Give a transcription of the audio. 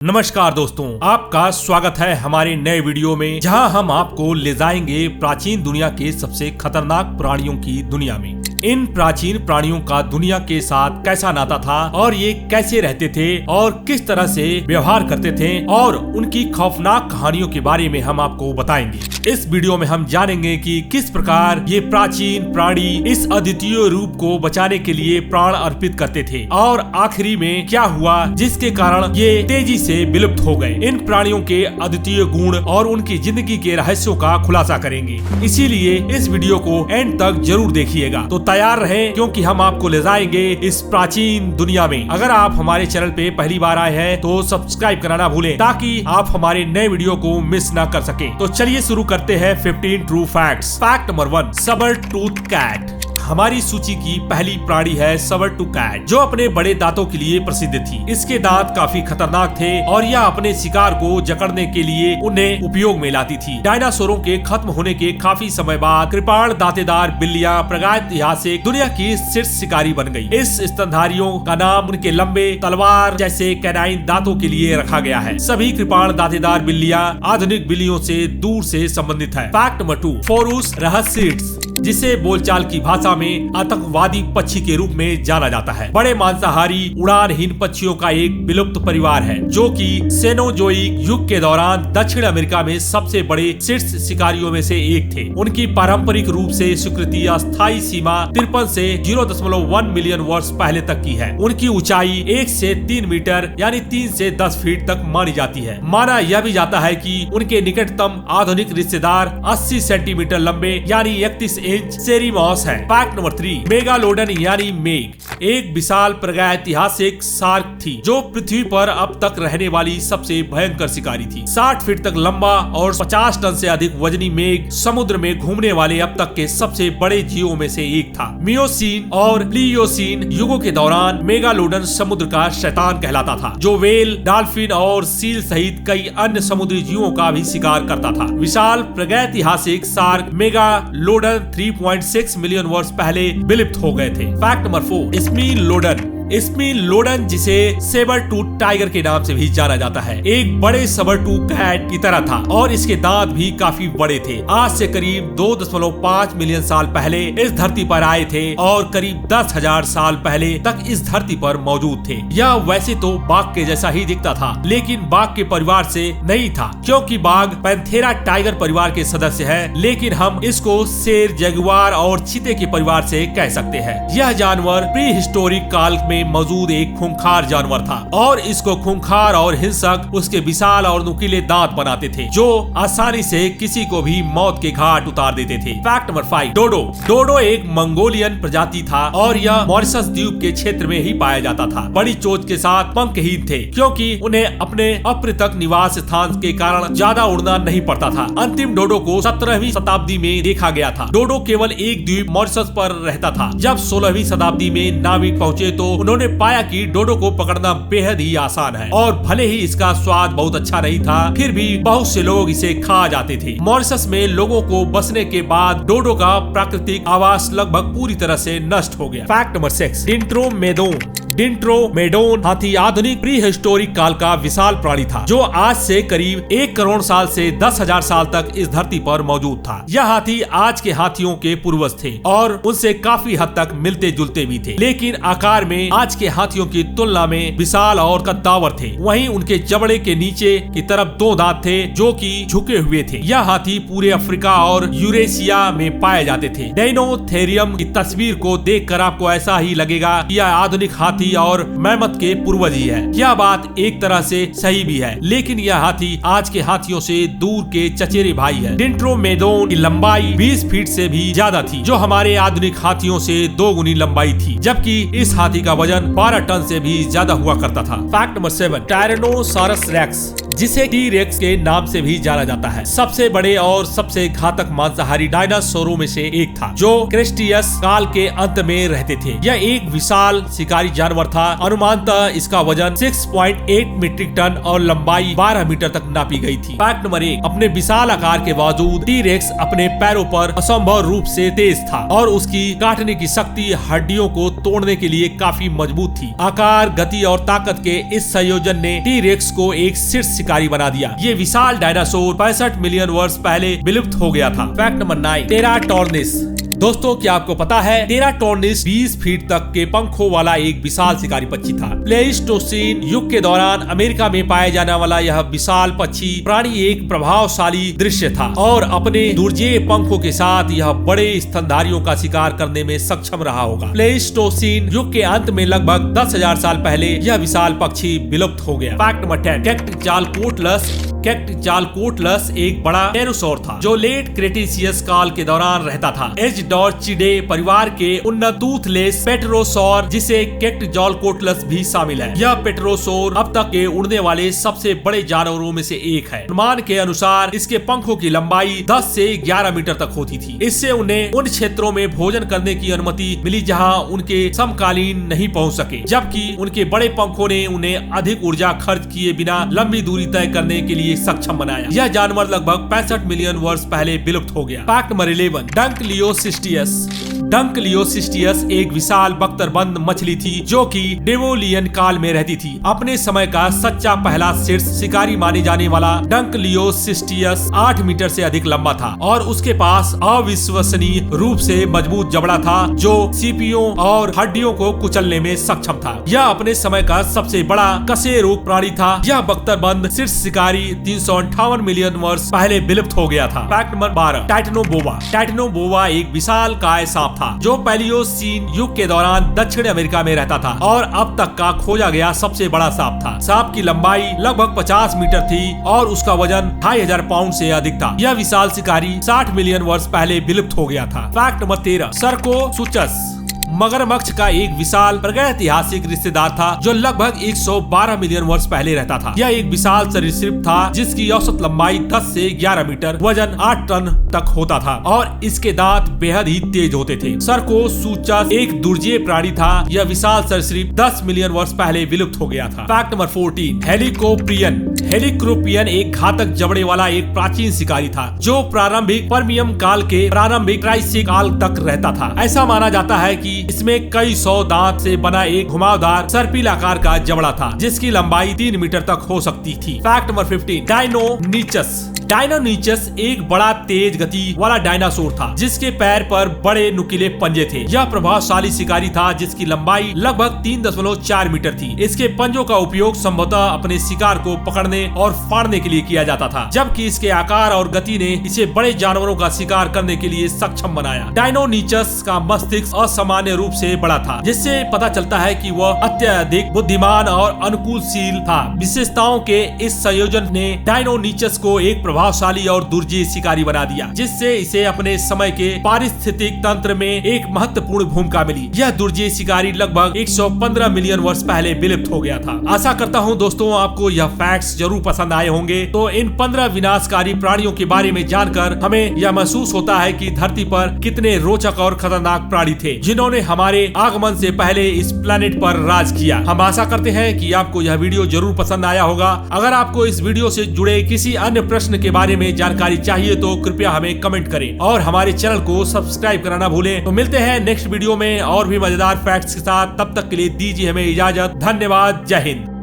नमस्कार दोस्तों, आपका स्वागत है हमारे नए वीडियो में, जहां हम आपको ले जाएंगे प्राचीन दुनिया के सबसे खतरनाक प्राणियों की दुनिया में। इन प्राचीन प्राणियों का दुनिया के साथ कैसा नाता था और ये कैसे रहते थे और किस तरह से व्यवहार करते थे और उनकी खौफनाक कहानियों के बारे में हम आपको बताएंगे। इस वीडियो में हम जानेंगे कि किस प्रकार ये प्राचीन प्राणी इस अद्वितीय रूप को बचाने के लिए प्राण अर्पित करते थे और आखिरी में क्या हुआ जिसके कारण ये तेजी से विलुप्त हो गए। इन प्राणियों के अद्वितीय गुण और उनकी जिंदगी के रहस्यों का खुलासा करेंगे, इसीलिए इस वीडियो को एंड तक जरूर देखिएगा। तो तैयार रहें, क्योंकि हम आपको ले जाएंगे इस प्राचीन दुनिया में। अगर आप हमारे चैनल पे पहली बार आए हैं तो सब्सक्राइब करना भूलें, ताकि आप हमारे नए वीडियो को मिस ना कर सकें। तो चलिए शुरू करते हैं 15 ट्रू फैक्ट्स। फैक्ट नंबर 1, सबर टूथ कैट। हमारी सूची की पहली प्राणी है सबर टूथ कैट, जो अपने बड़े दांतों के लिए प्रसिद्ध थी। इसके दांत काफी खतरनाक थे और यह अपने शिकार को जकड़ने के लिए उन्हें उपयोग में लाती थी। डायनासोरों के खत्म होने के काफी समय बाद कृपाण दांतेदार बिल्लियां प्रागैतिहासिक दुनिया की शीर्ष शिकारी बन गई। इस स्तनधारियों का नाम उनके लंबे तलवार जैसे कैनाइन दांतों के लिए रखा गया है। सभी कृपाण दांतेदार बिल्लियां आधुनिक बिल्लियों से दूर से संबंधित है। फैक्ट नंबर 2, फोरूस रहस्यिड्स, जिसे बोलचाल की भाषा में आतंकवादी पक्षी के रूप में जाना जाता है, बड़े मांसाहारी उड़ानहीन पक्षियों का एक विलुप्त परिवार है, जो कि सेनोजोइक युग के दौरान दक्षिण अमेरिका में सबसे बड़े शीर्ष शिकारियों में से एक थे। उनकी पारंपरिक रूप से स्वीकृति अस्थायी सीमा 53 से 0.1 मिलियन वर्ष पहले तक की है। उनकी ऊंचाई 1 से 3 मीटर यानी 3 से 10 फीट तक मानी जाती है। माना यह भी जाता है कि उनके निकटतम आधुनिक रिश्तेदार 80 सेंटीमीटर लंबे यानी 31 इंच सेरीमॉस है। फैक्ट नंबर 3, मेगालोडन यानी मेघ एक विशाल प्रागैतिहासिक शार्क थी, जो पृथ्वी पर अब तक रहने वाली सबसे भयंकर शिकारी थी। 60 फीट तक लंबा और 50 टन से अधिक वजनी मेघ समुद्र में घूमने वाले अब तक के सबसे बड़े जीवों में से एक था। मियोसीन और प्लीयोसीन युगों के दौरान मेगालोडन समुद्र का शैतान कहलाता था, जो वेल, डॉल्फिन और सील सहित कई अन्य समुद्री जीवों का भी शिकार करता था। विशाल प्रागैतिहासिक शार्क मेगालोडन 3.6 मिलियन वर्ष पहले विलुप्त हो गए थे। फैक्ट नंबर 4, स्मीलोडन, जिसे सेबर टूथ टाइगर के नाम से भी जाना जाता है, एक बड़े सबर टूथ कैट की तरह था और इसके दांत भी काफी बड़े थे। आज से करीब 2.5 मिलियन साल पहले इस धरती पर आए थे और करीब 10,000 साल पहले तक इस धरती पर मौजूद थे। यह वैसे तो बाघ के जैसा ही दिखता था, लेकिन बाघ के परिवार से नहीं था, क्योंकि बाघ पैंथेरा टाइगर परिवार के सदस्य है, लेकिन हम इसको शेर, जगुआर और चीते के परिवार से कह सकते हैं। यह जानवर प्री हिस्टोरिक काल में मौजूद एक खूंखार जानवर था और इसको खूंखार और हिंसक उसके विशाल और नुकीले दांत बनाते थे, जो आसानी से किसी को भी मौत के घाट उतार देते थे। फैक्ट नंबर 5, डोडो एक मंगोलियन प्रजाति था और यह मॉरिशस द्वीप के क्षेत्र में ही पाया जाता था। बड़ी चोंच के साथ पंखहीन थे, क्योंकि उन्हें अपने अपृथक निवास स्थान के कारण ज्यादा उड़ना नहीं पड़ता था। अंतिम डोडो को 17वीं शताब्दी में देखा गया था। डोडो केवल एक द्वीप मॉरिशस पर रहता था। जब 16वीं शताब्दी में नाविक पहुंचे तो उन्होंने पाया कि डोडो को पकड़ना बेहद ही आसान है और भले ही इसका स्वाद बहुत अच्छा नहीं था, फिर भी बहुत से लोग इसे खा जाते थे। मॉरिशस में लोगों को बसने के बाद डोडो का प्राकृतिक आवास लगभग पूरी तरह से नष्ट हो गया। फैक्ट नंबर 6, डिंट्रोमेडोन हाथी आधुनिक प्री हिस्टोरिक काल का विशाल प्राणी था, जो आज से करीब 1 करोड़ साल से 10,000 साल तक इस धरती पर मौजूद था। यह हाथी आज के हाथियों के पूर्वज थे और उनसे काफी हद तक मिलते जुलते भी थे, लेकिन आकार में आज के हाथियों की तुलना में विशाल और कद्दावर थे। वहीं उनके जबड़े के नीचे की तरफ 2 दांत थे, जो कि झुके हुए थे। यह हाथी पूरे अफ्रीका और यूरेशिया में पाए जाते थे। डायनोथेरियम की तस्वीर को देखकर आपको ऐसा ही लगेगा कि यह आधुनिक हाथी और मैमथ के पूर्वज ही है। यह बात एक तरह से सही भी है, लेकिन यह हाथी आज के हाथियों से दूर के चचेरे भाई है। डिंट्रोमेडोन की लंबाई 20 फीट से भी ज्यादा थी, जो हमारे आधुनिक हाथियों से 2 गुनी लंबाई थी, जबकि इस हाथी का वजन 12 टन से भी ज्यादा हुआ करता था। फैक्ट नंबर 7, टायरेनोसॉरस रेक्स, जिसे टी-रेक्स के नाम से भी जाना जाता है। सबसे बड़े और सबसे घातक मांसाहारी डायनासोरों में से एक था, जो क्रेटेशियस काल के अंत में रहते थे। यह एक विशाल शिकारी जानवर था। अनुमानतः इसका वजन 6.8 मीट्रिक टन और लंबाई 12 मीटर तक नापी गई थी। फैक्ट नंबर 1, अपने विशाल आकार के बावजूद टी-रेक्स अपने पैरों पर असंभव रूप से तेज था और उसकी काटने की शक्ति हड्डियों को तोड़ने के लिए काफी मजबूत थी। आकार, गति और ताकत के इस संयोजन ने टी-रेक्स को एक शीर्ष शिकारी बना दिया। ये विशाल डायनासोर 65 मिलियन वर्ष पहले विलुप्त हो गया था। Fact number 9, टेराटोर्निस। दोस्तों, क्या आपको पता है टेराटोर्निस 20 फीट तक के पंखों वाला एक विशाल शिकारी पक्षी था। प्लेइस्टोसीन युग के दौरान अमेरिका में पाया जाने वाला यह विशाल पक्षी प्राणी एक प्रभावशाली दृश्य था और अपने दुर्जेय पंखों के साथ यह बड़े स्तनधारियों का शिकार करने में सक्षम रहा होगा। प्लेइस्टोसीन युग के अंत में लगभग 10,000 साल पहले यह विशाल पक्षी विलुप्त हो गया। फैक्ट नंबर 10, कैक्टजालकोटलस एक बड़ा टेरोसौर था जो लेट क्रेटेशियस काल के दौरान रहता था। एजडोर्चिडे परिवार के उन्नत टूथलेस पेटेरोसौर, जिसे कैक्टजालकोटलस भी शामिल है। यह पेटेरोसौर अब तक के उड़ने वाले सबसे बड़े जानवरों में से एक है। अनुमान के अनुसार इसके पंखों की लंबाई 10 से 11 मीटर तक होती थी। इससे उन्हें उन क्षेत्रों में भोजन करने की अनुमति मिली जहां उनके समकालीन नहीं पहुंच सके, जबकि उनके बड़े पंखों ने उन्हें अधिक ऊर्जा खर्च किए बिना लंबी दूरी तय करने के लिए सक्षम बनाया। यह जानवर लगभग 65 मिलियन वर्ष पहले विलुप्त हो गया। फैक्ट नंबर 11, डंकलियोसिस्टियस एक विशाल बख्तरबंद मछली थी जो कि डेवोलियन काल में रहती थी। अपने समय का सच्चा पहला शीर्ष शिकारी माने जाने वाला डंकलियोसिस्टियस 8 मीटर से अधिक लंबा था और उसके पास अविश्वसनीय रूप से मजबूत जबड़ा था जो सीपियों और हड्डियों को कुचलने में सक्षम था। यह अपने समय का सबसे बड़ा कशेरुक प्राणी था। यह बख्तरबंद शीर्ष शिकारी 358 मिलियन वर्ष पहले विलुप्त हो गया था। फैक्ट नंबर 12, टाइटेनोबोआ एक विशाल काय सांप था जो पैलियोसीन युग के दौरान दक्षिण अमेरिका में रहता था और अब तक का खोजा गया सबसे बड़ा सांप था। सांप की लंबाई लगभग 50 मीटर थी और उसका वजन 2500 पाउंड से अधिक था। यह विशाल शिकारी 60 मिलियन वर्ष पहले विलुप्त हो गया था। फैक्ट नंबर 13, सर्कोसुचस मगरमच्छ का एक विशाल प्रागैतिहासिक रिश्तेदार था जो लगभग 112 मिलियन वर्ष पहले रहता था। यह एक विशाल सरीसृप था जिसकी औसत लंबाई 10 से 11 मीटर, वजन 8 टन तक होता था और इसके दांत बेहद ही तेज होते थे। सर्कोसुचस एक दुर्जेय प्राणी था। यह विशाल सरीसृप 10 मिलियन वर्ष पहले विलुप्त हो गया था। फैक्ट नंबर 14, हेलिकोप्रियन एक घातक जबड़े वाला एक प्राचीन शिकारी था जो प्रारंभिक पर्मियम काल के प्रारंभिक ट्राइसिक काल तक रहता था। ऐसा माना जाता है कि इसमें कई 100 दांत से बना एक घुमावदार सर्पिल आकार का जबड़ा था जिसकी लंबाई 3 मीटर तक हो सकती थी। फैक्ट नंबर 15, डायनोनीचस एक बड़ा तेज गति वाला डायनासोर था जिसके पैर पर बड़े नुकीले पंजे थे। यह प्रभावशाली शिकारी था जिसकी लंबाई लगभग 3.4 मीटर थी। इसके पंजों का उपयोग संभवतः अपने शिकार को पकड़ने और फाड़ने के लिए किया जाता था, जबकि इसके आकार और गति ने इसे बड़े जानवरों का शिकार करने के लिए सक्षम बनाया। डायनोनीचस का मस्तिष्क असामान्य रूप से बड़ा था जिससे पता चलता है कि वह अत्यधिक बुद्धिमान और अनुकूलशील था। विशेषताओं के इस संयोजन ने डायनोनीचस को एक प्रभावशाली और दुर्जेय शिकारी बना दिया जिससे इसे अपने समय के पारिस्थितिक तंत्र में एक महत्वपूर्ण भूमिका मिली। यह दुर्जेय शिकारी लगभग 115 मिलियन वर्ष पहले विलुप्त हो गया था। आशा करता हूँ दोस्तों आपको यह फैक्ट्स जरूर पसंद आए होंगे। तो इन 15 विनाशकारी प्राणियों के बारे में जानकर हमें यह महसूस होता है कि धरती पर कितने रोचक और खतरनाक प्राणी थे जिन्होंने हमारे आगमन से पहले इस प्लेनेट पर राज किया। हम आशा करते हैं कि आपको यह वीडियो जरूर पसंद आया होगा। अगर आपको इस वीडियो से जुड़े किसी अन्य प्रश्न के बारे में जानकारी चाहिए तो कृपया हमें कमेंट करें और हमारे चैनल को सब्सक्राइब करना भूलें। तो मिलते हैं नेक्स्ट वीडियो में और भी मजेदार फैक्ट्स के साथ। तब तक के लिए दीजिए हमें इजाजत। धन्यवाद। जय हिंद।